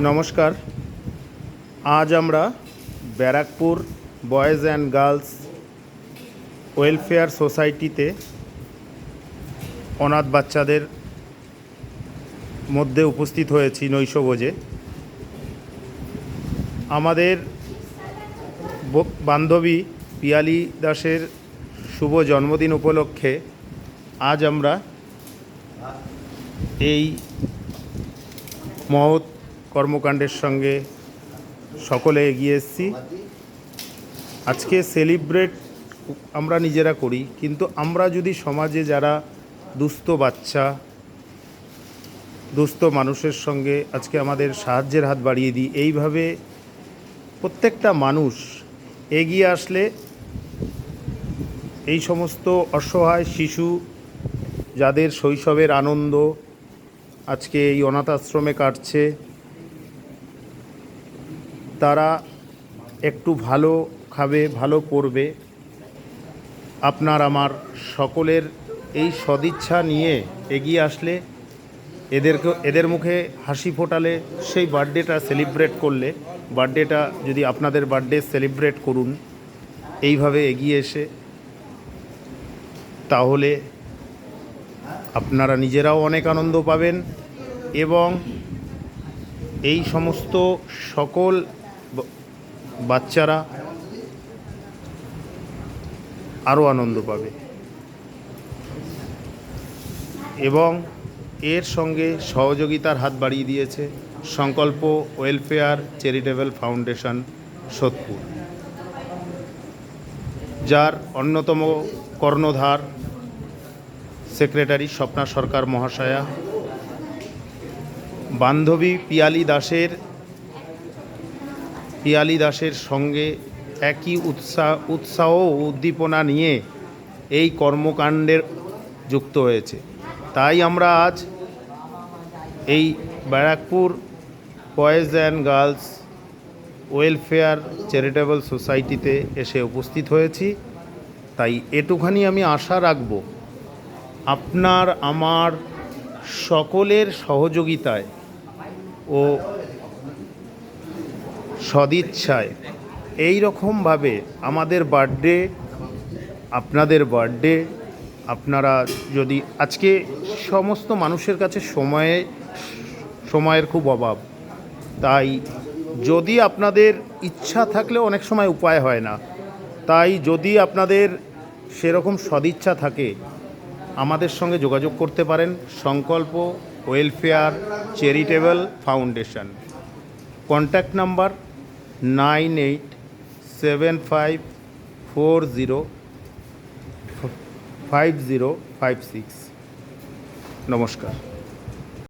নমস্কার। আজ আমরা Barrackpore boys and girls welfare সোসাইটিতে অনাথ বাচ্চাদের মধ্যে উপস্থিত হয়েছি নৈশভোজে। আমাদের বান্ধবী পিয়ালি দাসের শুভ জন্মদিন উপলক্ষে আজ আমরা এই মহৎ কর্মকাণ্ডের সঙ্গে সকলে এগিয়ে এসেছি। আজকে সেলিব্রেট আমরা নিজেরা করি, কিন্তু আমরা যদি সমাজে যারা দুস্থ বাচ্চা, দুস্থ মানুষের সঙ্গে আজকে আমাদের সাহায্যের হাত বাড়িয়ে দিই, এইভাবে প্রত্যেকটা মানুষ এগিয়ে আসলে এই সমস্ত অসহায় শিশু যাদের শৈশবের আনন্দ আজকে এই অনাথ আশ্রমে কাটছে, তারা একটু ভালো খাবে, ভালো পড়বে। আপনার আমার সকলের এই সদিচ্ছা নিয়ে এগিয়ে আসলে, এদের মুখে হাসি ফোটালে, সেই বার্থডেটা সেলিব্রেট করলে, বার্থডেটা যদি আপনাদের বার্থডে সেলিব্রেট করুন এইভাবে এগিয়ে এসে, তাহলে আপনারা নিজেরাও অনেক আনন্দ পাবেন এবং এই সমস্ত সকল বাচ্চারা আরও আনন্দ পাবে। এবং এর সঙ্গে সহযোগিতার হাত বাড়িয়ে দিয়েছে সংকল্প ওয়েলফেয়ার চ্যারিটেবল ফাউন্ডেশন সোদপুর, যার অন্যতম কর্ণধার সেক্রেটারি স্বপ্না সরকার মহাশয়া। বান্ধবী পিয়ালি দাসের সঙ্গে একই উৎসাহ ও উদ্দীপনা নিয়ে এই কর্মকাণ্ডের যুক্ত হয়েছে। তাই আমরা আজ এই Barrackpore boys and girls welfare charitable সোসাইটিতে এসে উপস্থিত হয়েছি। তাই এটুখানি আমি আশা রাখব, আপনার আমার সকলের সহযোগিতায় ও সদিচ্ছায় এই রকমভাবে আমাদের বার্থডে, আপনাদের বার্থডে, আপনারা যদি আজকে সমস্ত মানুষের কাছে সময়ের খুব অভাব, তাই যদি আপনাদের ইচ্ছা থাকলেও অনেক সময় উপায় হয় না, তাই যদি আপনাদের সেরকম সদিচ্ছা থাকে আমাদের সঙ্গে যোগাযোগ করতে পারেন। সংকল্প welfare charitable foundation, contact number 9875405056। নমস্কার।